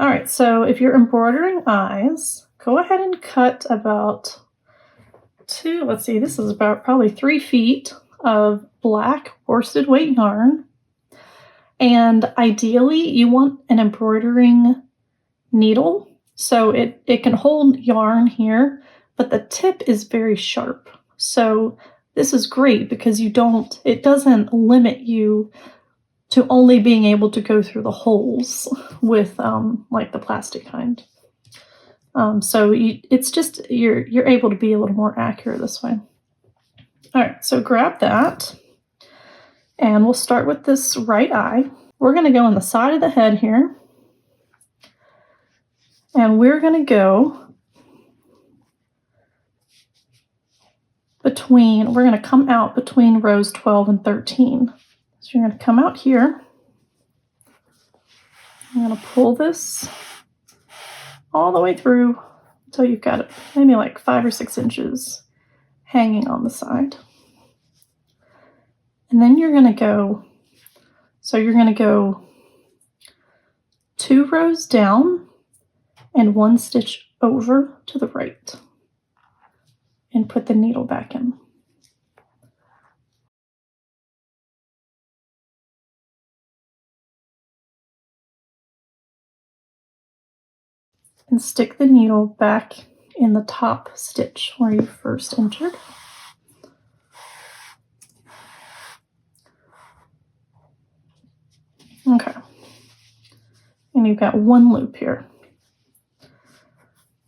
All right, so if you're embroidering eyes, go ahead and cut about this is about probably 3 feet of black worsted weight yarn. And ideally, you want an embroidering needle, so it can hold yarn here, but the tip is very sharp. So this is great because it doesn't limit you to only being able to go through the holes with like the plastic kind. It's just you're able to be a little more accurate this way. All right, so grab that, and we'll start with this right eye. We're going to go on the side of the head here, and we're going to go we're going to come out between rows 12 and 13. So you're going to come out here. I'm going to pull this all the way through until you've got it maybe like 5 or 6 inches hanging on the side. And then you're going to go 2 rows down and 1 stitch over to the right and put the needle back in. And stick the needle back in the top stitch where you first entered. Okay. And you've got 1 loop here.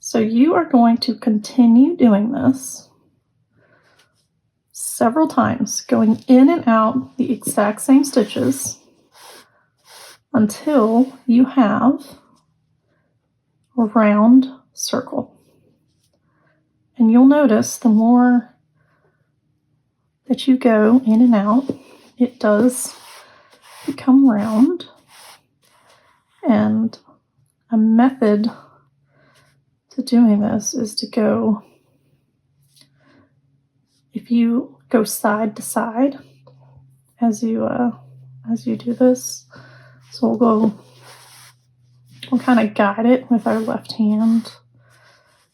So you are going to continue doing this several times, going in and out the exact same stitches until you have a round circle. And you'll notice the more that you go in and out, it does become round. And a method to doing this is to go, if you go side to side as you do this, so we'll kind of guide it with our left hand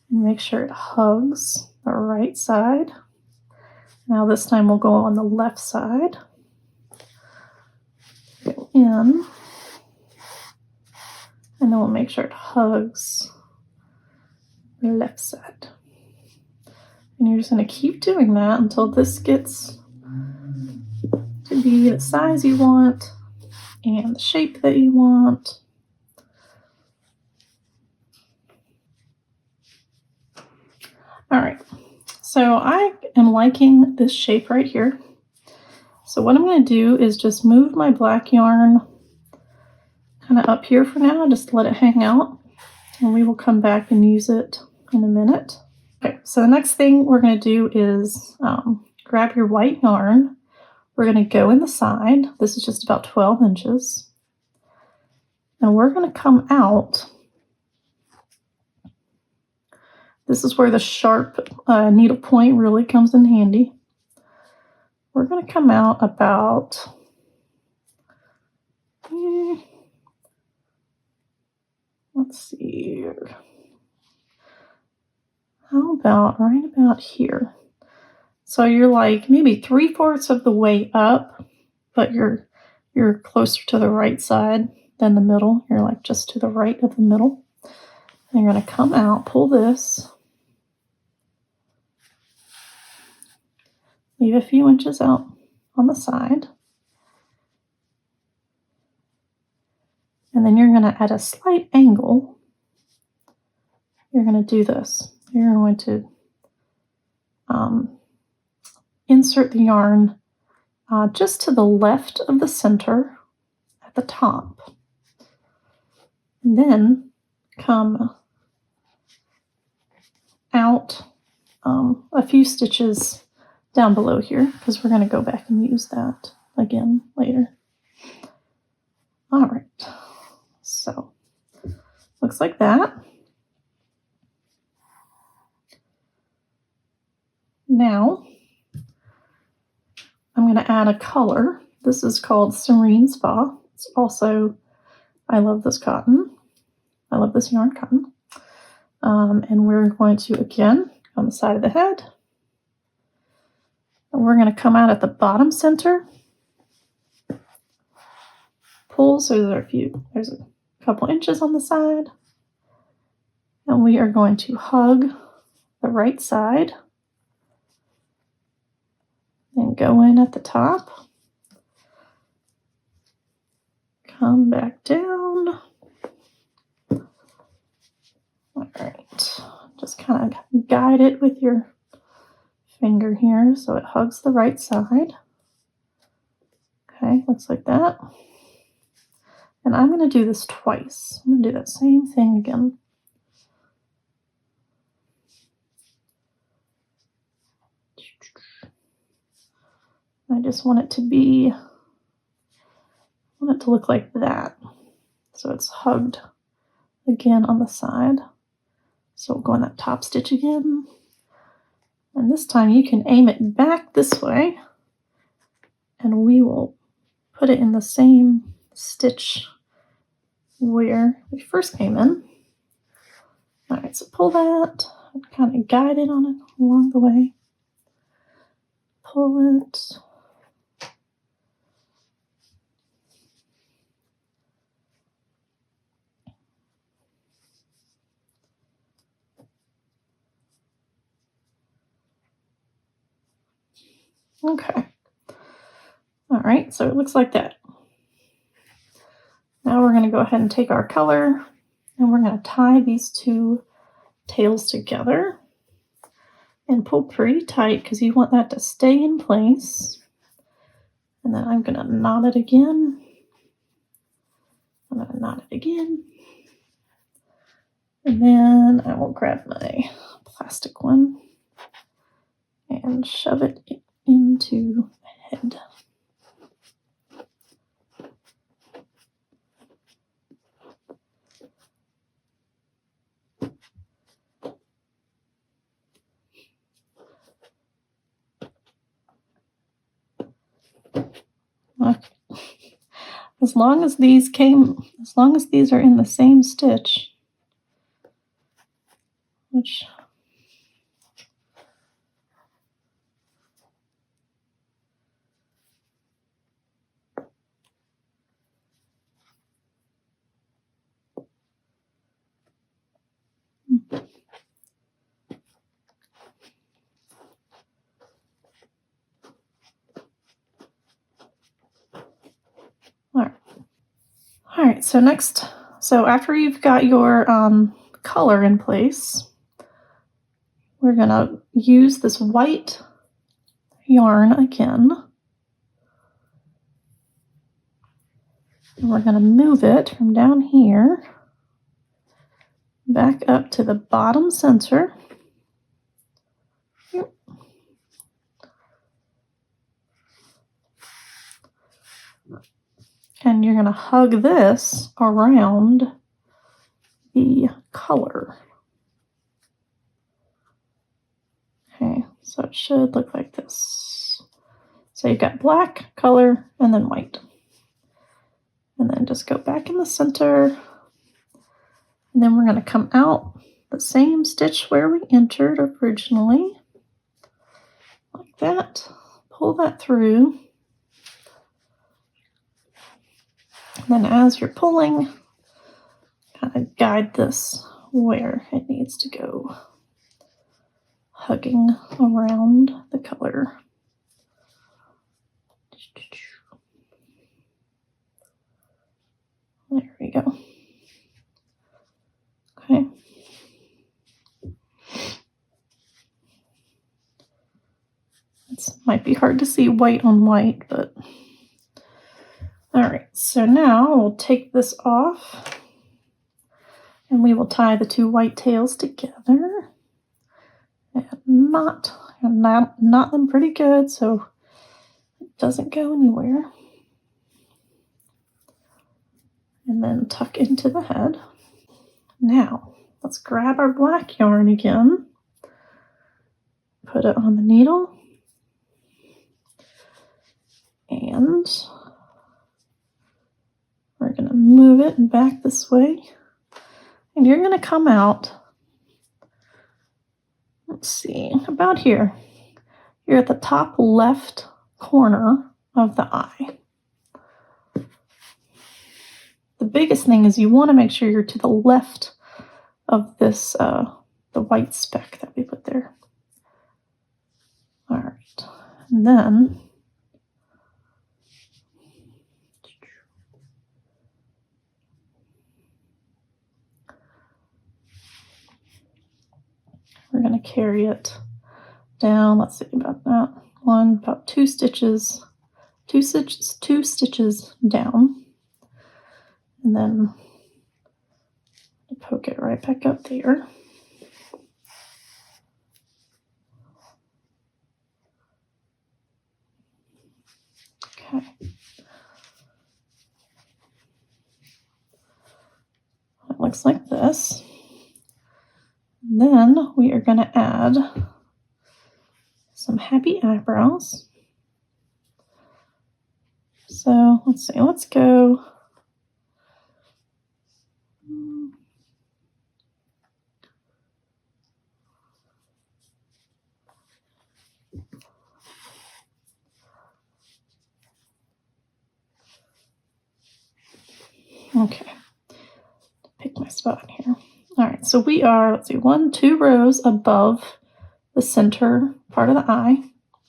and make sure it hugs the right side. Now this time we'll go on the left side, go in, and then we'll make sure it hugs the left side. And you're just going to keep doing that until this gets to be the size you want and the shape that you want. All right, so I am liking this shape right here. So what I'm going to do is just move my black yarn kind of up here for now, just let it hang out, and we will come back and use it in a minute. Okay, so the next thing we're going to do is grab your white yarn. We're going to go in the side. This is just about 12 inches. And we're going to come out. This is where the sharp needle point really comes in handy. We're going to come out about let's see here. How about right about here? So you're like maybe 3/4 of the way up, but you're closer to the right side than the middle. You're like just to the right of the middle. And you're going to come out, pull this, leave a few inches out on the side. And then you're going to, at a slight angle, you're going to do this. You're going to insert the yarn just to the left of the center at the top. And then come out a few stitches down below here, because we're going to go back and use that again later. All right, so looks like that. Now I'm going to add a color. This is called Serene Spa. It's also, I love this cotton. I love this yarn cotton. And we're going to, again, on the side of the head. And we're going to come out at the bottom center. Pull, so there's a couple inches on the side. And we are going to hug the right side. And go in at the top. Come back down. All right, just kind of guide it with your finger here so it hugs the right side. Okay, looks like that. And I'm going to do this twice. I'm going to do that same thing again. I just want it to look like that. So it's hugged again on the side. So we'll go in that top stitch again. And this time you can aim it back this way. And we will put it in the same stitch where we first came in. All right, so pull that and kind of guide it on it along the way. Pull it. Okay. All right, so it looks like that. Now we're going to go ahead and take our color and we're going to tie these two tails together and pull pretty tight because you want that to stay in place. And then I'm going to knot it again. I'm going to knot it again. And then I will grab my plastic one and shove it into the head. Okay. As long as these are in the same stitch, which all right, so after you've got your color in place, we're going to use this white yarn again. And we're going to move it from down here back up to the bottom center. Yep. And you're going to hug this around the color. Okay, so it should look like this. So you've got black, color, and then white. And then just go back in the center. And then we're going to come out the same stitch where we entered originally. Like that. Pull that through. And then as you're pulling, kind of guide this where it needs to go. Hugging around the color. There we go. Okay. It might be hard to see white on white, but all right. So now we'll take this off and we will tie the two white tails together and knot them pretty good so it doesn't go anywhere. And then tuck into the head. Now, let's grab our black yarn again, put it on the needle, and we're going to move it back this way And you're going to come out, let's see, about here. You're at the top left corner of the eye. The biggest thing is you want to make sure you're to the left of this, the white speck that we put there. All right, and then we're going to carry it down. Let's see about that. About two stitches down, and then poke it right back up there. Okay. It looks like this. And then we are going to add some happy eyebrows. So let's see, let's go. Okay, pick my spot here. All right, so we are, let's see, 2 rows above the center part of the eye.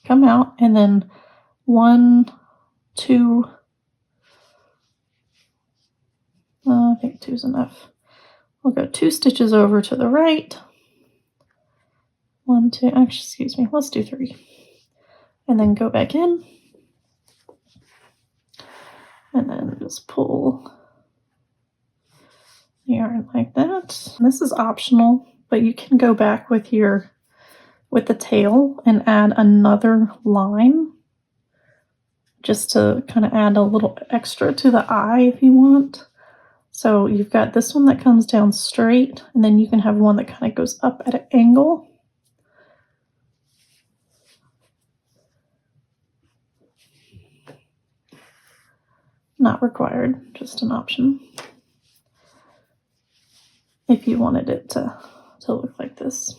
Come out, and then 1, 2, I think 2 is enough. We'll go 2 stitches over to the right. 1, 2, actually, excuse me, let's do 3. And then go back in. And then just pull the yarn like that. This is optional, but you can go back with the tail and add another line just to kind of add a little extra to the eye if you want. So you've got this one that comes down straight, and then you can have one that kind of goes up at an angle. Not required, just an option. If you wanted it to look like this.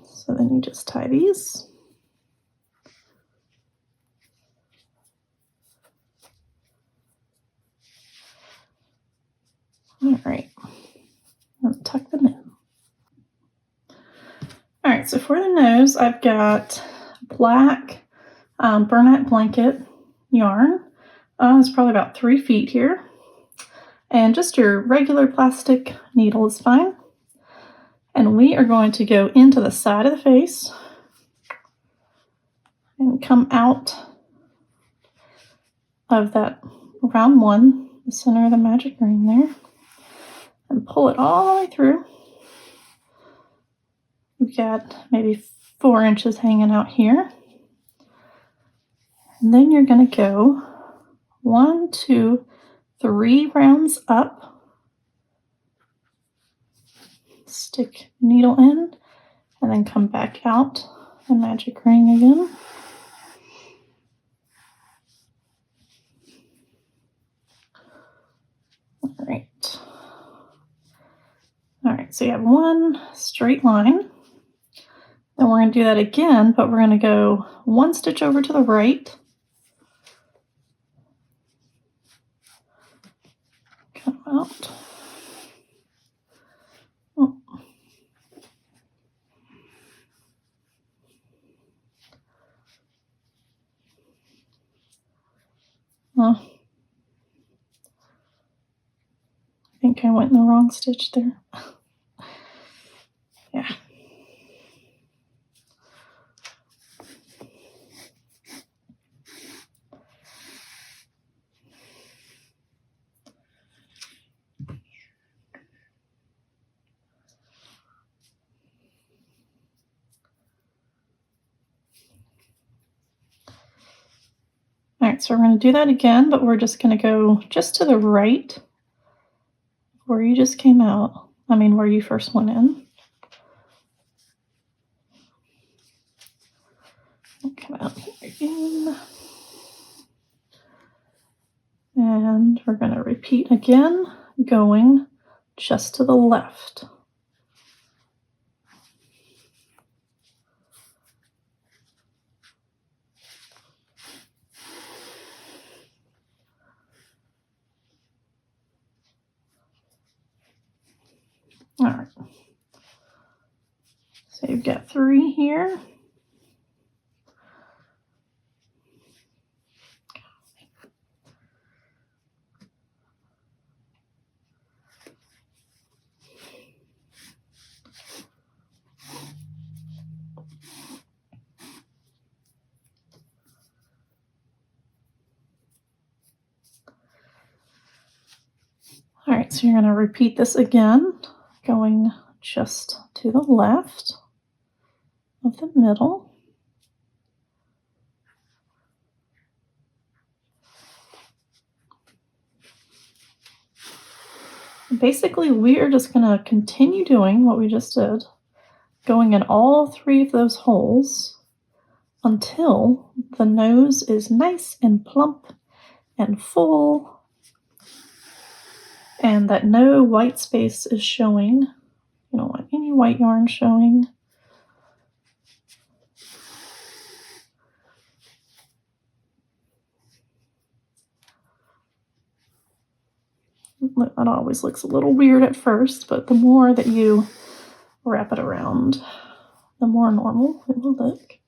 So then you just tie these. All right, and tuck them in. All right, so for the nose, I've got black burlap blanket yarn. It's probably about 3 feet here. And just your regular plastic needle is fine. And we are going to go into the side of the face and come out of that round 1, the center of the magic ring there, and pull it all the way through. We've got maybe 4 inches hanging out here. And then you're going to go 1, 2, 3 rounds up. Stick needle in, and then come back out the magic ring again. All right, so you have 1 straight line. Then we're going to do that again, but we're going to go 1 stitch over to the right. Come out. Oh. Oh. I think I went in the wrong stitch there. Yeah. All right, so we're going to do that again, but we're just going to go just to the right where you just came out. I mean, where you first went in. Come out here again. And we're going to repeat again going just to the left. All right. So you've got 3 here. All right, so you're going to repeat this again, going just to the left of the middle. Basically, we are just going to continue doing what we just did, going in all 3 of those holes until the nose is nice and plump and full, and that no white space is showing. You don't want any white yarn showing. That always looks a little weird at first, but the more that you wrap it around, the more normal it will look.